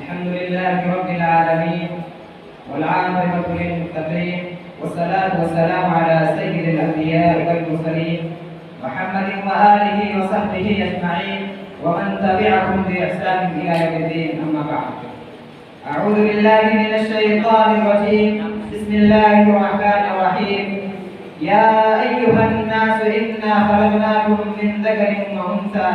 الحمد لله رب العالمين والعاقبة للمتقين والصلاة والسلام على سيد الأنبياء والمرسلين محمد وآله وصحبه أجمعين ومن تبعهم بإحسان إلى يوم الدين. أما بعد، أعوذ بالله من الشيطان الرجيم. بسم الله الرحمن الرحيم. يا أيها الناس إنا خلقناكم من ذكر وأنثى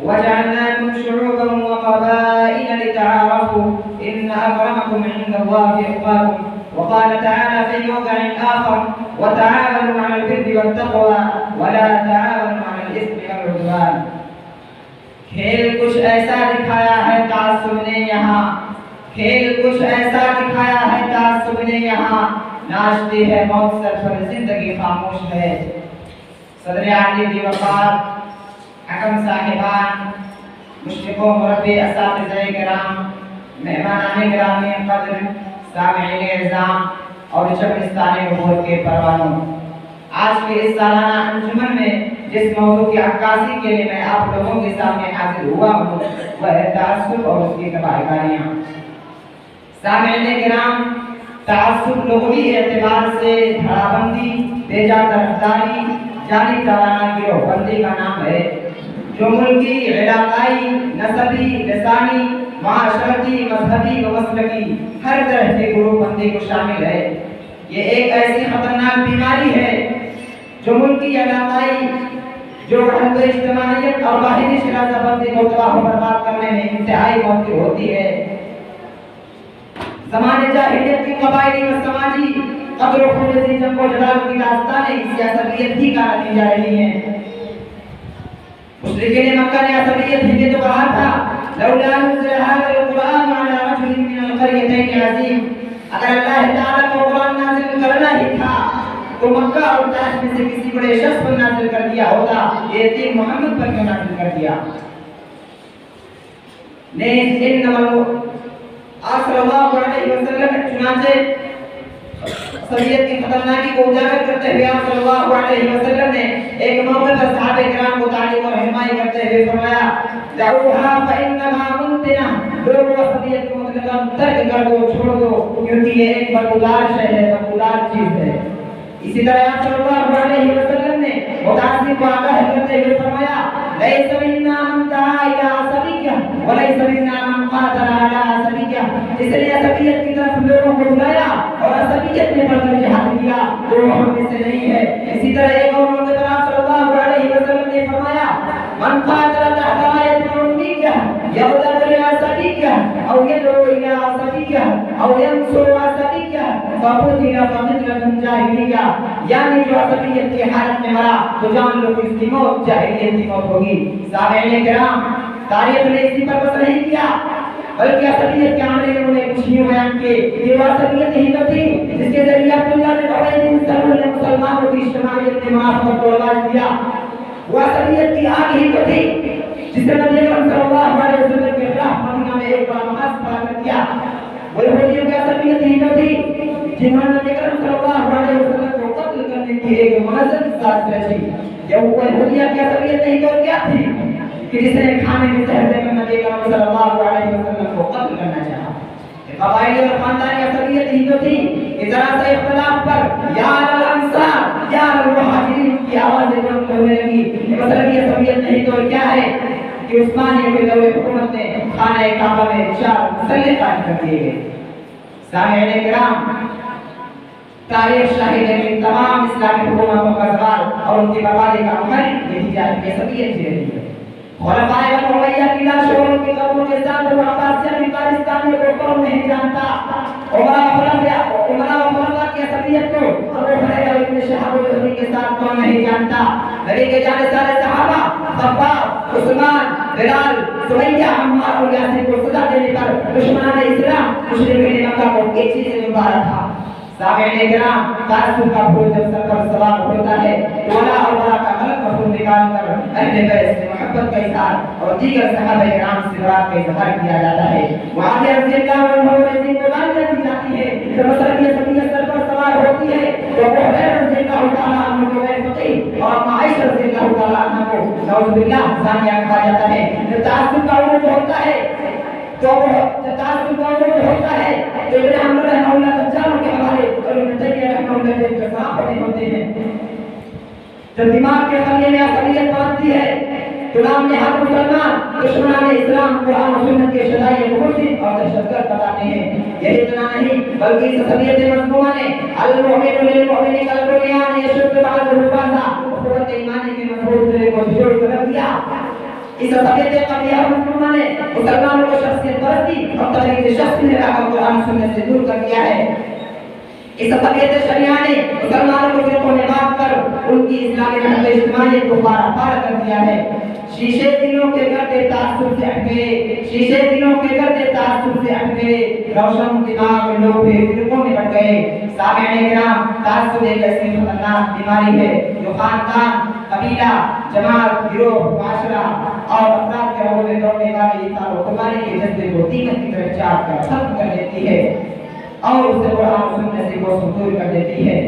وجعلناكم شعوبا وقبائل لتعارفوا إن أكرمكم عند الله أتقاكم. وقال تعالى في موضع آخر: وتعاونوا على البر والتقوى ولا تعاونوا على الإثم والعدوان. کھیل کچھ ایسا دکھایا ہے تعصب نے یہاں، کھیل کچھ ایسا دکھایا ہے تعصب نے یہاں، ناچتی ہے موت سر پر زندگی خاموش ہے. صدر عالی دی وفات، حکم صاحبان، مشرقوں مربی اساتذہ کرام، مہمانان گرامی قدر، سامعین اعظام اور چپرستانی عبور کے پروانوں، آج کے اس سالانہ انجمن میں جس موضوع کی عکاسی کے لیے میں آپ لوگوں کے سامنے حاضر ہوا ہوں وہ ہے تعصب اور اس کی تباہ کاریاں. سامعین کرام، تعصب لغوی اعتبار سے دھڑا بندی، بے جا طرفداری، جانی تارانہ گروہ بندی کا نام ہے، جو ملکی، علاقائی، نسبی، لسانی، معاشرتی، مذہبی و مسلکی ہر طرح کے گروہ بندی کو شامل ہے. یہ ایک ایسی خطرناک بیماری ہے جو ملکی، علاقائی، جو وحدت اجتماعیت اور باہمی شرازہ بندی کو تباہ و برباد کرنے میں انتہائی مؤثر ہوتی ہے. زمانے جاہلیت کی قبائلی و سماجی قدر و خلوصی جنگ و جلال کی داستانیں اس عصبیت ہی کا نتیجہ رہی ہیں. مشرکین مکہ نے عصبیت ہی میں تو کہا تھا: لولا نزل هذا القرآن على رجل من القريتين عظيم. اگر اللہ تعالیٰ کو قرآن نازل کرنا ہی تھا تو مکہ اور طائف میں سے کسی بڑے شخص پر نازل کر دیا ہوتا، یہ تین محمد پر کیوں نازل کر دیا؟ آپ صلی اللہ علیہ وسلم چنانچہ عصبیت کی خطرناکی کو اجاگر کرتے ہوئے آپ صلی اللہ علیہ وسلم نے ایک موقع پر صحابہ کرام کو تعلیم اور رہنمائی کرتے ہوئے فرمایا: دعوها فإنها منتنة. لوگوں عصبیت کو مطلق ترک کر دو، چھوڑ دو، کیونکہ یہ ایک بدبودار شے ہے، بدبودار چیز ہے. اسی طرح آپ صلی اللہ علیہ وسلم نے متعصب کو آگاہ کرتے ہوئے فرمایا: ليس منا من دعا إلى عصبية وليس منا من قاتل على عصبية. جس نے عصبیت کی طرف لوگوں کو بلایا اور عصبیت میں بڑھ کر جہاد کیا تو وہ ہم میں سے نہیں ہے. اسی طرح ایک اور موقع پر آپ صلی اللہ علیہ وسلم نے فرمایا: من قاتل تحت راية أمية يغدر لعصبية أو يدعو إلى عصبية أو ينصر عصبية فقتل فقتلة جاہلیہ. یعنی جو عصبیت کی حالت میں مرا تو جان لو کہ اس کی موت جاہلیت کی موت ہوگی. سامعین کرام، تاریخ نے اسی پر بس نہیں کیا بلکہ عصبیت کے عملے انہوں نے کچھ یوں بیان کیے کہ وہ عصبیت ہی تو تھی جس کے ذریعے عبداللہ نے مسلمانوں کی اجتماعیت نے معافت کو رواج دیا. وہ عصبیت کی آگ ہی تو تھی جس نے نبی اکرم صلی اللہ علیہ وسلم کے خلاف مدینہ میں ایک بڑا محاصرہ کر دیا. وہ یہودیوں کی عصبیت ہی تو تھی جنہوں نے نبی اکرم صلی اللہ علیہ وسلم کو قتل کرنے کی ایک منظم سازش رچی. یہ وہ یہودیہ کی عصبیت نہیں تو کیا تھی کہ جس نے کھانے میں زہر دے کر نبی اکرم صلی اللہ علیہ وسلم کو قتل کرنا چاہا. قبائلی اور خاندانی عصبیت ہی تو تھی کہ ذرا سا اختلاف پر یا الانصار یا المہاجرین کی آوازیں بلند ہونے لگی. مذہبی عصبیت نہیں تو کیا ہے کہ عثمانیوں کے دور حکومت نے خانہ کعبہ میں 4 مسلح قائم کر دیے گئے. سامعین کرام، تاریخ شاہد ہے کہ تمام اسلامی حکومتوں کا زوال اور ان کی بربادی کا محرک نتیجہ عصبیت سے رہی ہے. خلفائے بنو امیہ کی لاشوں اور ان کے قبروں کے ساتھ وہ عباسیہ بھی پاکستانی کو کون نہیں جانتا. عمرہ و خلفاء کی عصبیت کو ابو ہریرہ ابن شہاب الزہری کے ساتھ کون نہیں جانتا. نبی کے جانے سارے صحابہ خباب، عثمان، بلال، سمیہ، عمار اور یاسر کو سزا دینے پر دشمنان اسلام مشرکین مکہ کو ایک چیز سے مبارک تھا. سامعین کرام، تعصب کا پھول جب سر پر سوار ہوتا ہے تو ولا اور برا کا غلط مفہوم نکال کر اہل بیت سے محبت کا اظہار اور دیگر صحابہ کرام سے برات کا اظہار کیا جاتا ہے. معاویہ رضی اللہ عنہ نے دین کو ماننے کی جاتی ہے جب مسلکی عصبیت سر پر سوار ہوتی ہے تو ابو ہریرہ رضی اللہ تعالیٰ عنہ کو غیر فقیہ اور عائشہ رضی اللہ تعالیٰ عنہ کو نعوذ باللہ زانیہ کہا جاتا ہے. جب تعصب کا عروج ہوتا ہے تو تعصب ابن حنبل رحمہ اللہ تجاروں کے حوالے اور ابن تیمیہ رحمہ اللہ کے انتخاب پڑے ہوتے ہیں. جب دماغ کے خلیے میں عصبیت پہنچتی ہے تو نام نے ہر مسلمان دشمنان اسلام قرآن و سنت کے شدائد مبتدع اور دہشت گرد بتاتے ہیں. یہی اتنا نہیں بلکہ اس عصبیت مذمومہ نے المؤمن للمؤمن کالبنیان یشد بعضہ بعضا قوت ایمانی کے مضبوط کو جوڑ کر دیا. اس عصبیت قبیحہ مذمومہ نے مسلمانوں کو شخصیت پرستی اور تقلید شخصی نے لا کر قرآن و سنت سے دور کر دیا ہے. اس عصبیت شریعہ نے مسلمانوں کو فرقوں میں بانٹ کر ان کی اسلامی رہنما اجتماعیت کو پارا کر دیا ہے. شیشے دلوں کے گردے تعصب سے ہٹ گئے، شیشے دلوں کے گردے تعصب سے ہٹ گئے، روشن دماغ لوگ بھی فرقوں میں بٹ گئے. سامعین کرام، تعصب ایک ایسی خطرناک بیماری ہے جو خاندان، قبیلہ، جماعت، گروہ، معاشرہ اور افراد کے رہو میں دوڑنے والی اطاعت و قربانی کے جذبے کو دیمک کی طرح چاٹ کر ختم کر دیتی ہے اور اسے قرآن و سنت سے کو دور کر دیتی ہے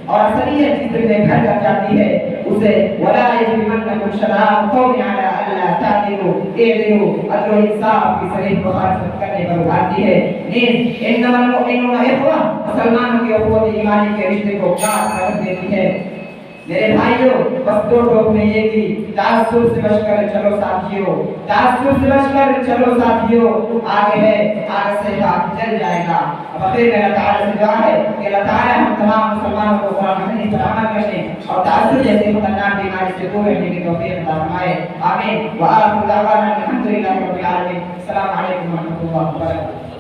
اور عصبیت جس میں گھر کر جاتی ہے اسے ولا یجرمنکم شنآن قوم علی الا تعدلوا اعدلوا عدل و انصاف کی صریح مخالفت کرنے پر ابھارتی ہے. نیز انما المؤمنون اخوہ مسلمانوں کی اخوت ایمانی کے رشتے کو کاٹ کر دیتی ہے. میرے بھائیوں، بس دو ٹوک میں یہ کہ تعصب سے بچ کر چلو ساتھیوں، تعصب سے بچ کر چلو ساتھیوں. آگے ہے، آگے سے بات چل جائے گا. اب پھر میرا تعالیٰ سے دعا ہے کہ اللہ تعالیٰ ہم تمام مسلمانوں کو قرآن حدیث پر عمل کرنے اور تعصب جیسی خطرناک بیماری سے دور رہنے کی توفیق عطا فرمائے. آمین. وآخر دعوانا الحمد للہ رب العالمین. السلام علیکم ورحمۃ اللہ وبرکاتہ.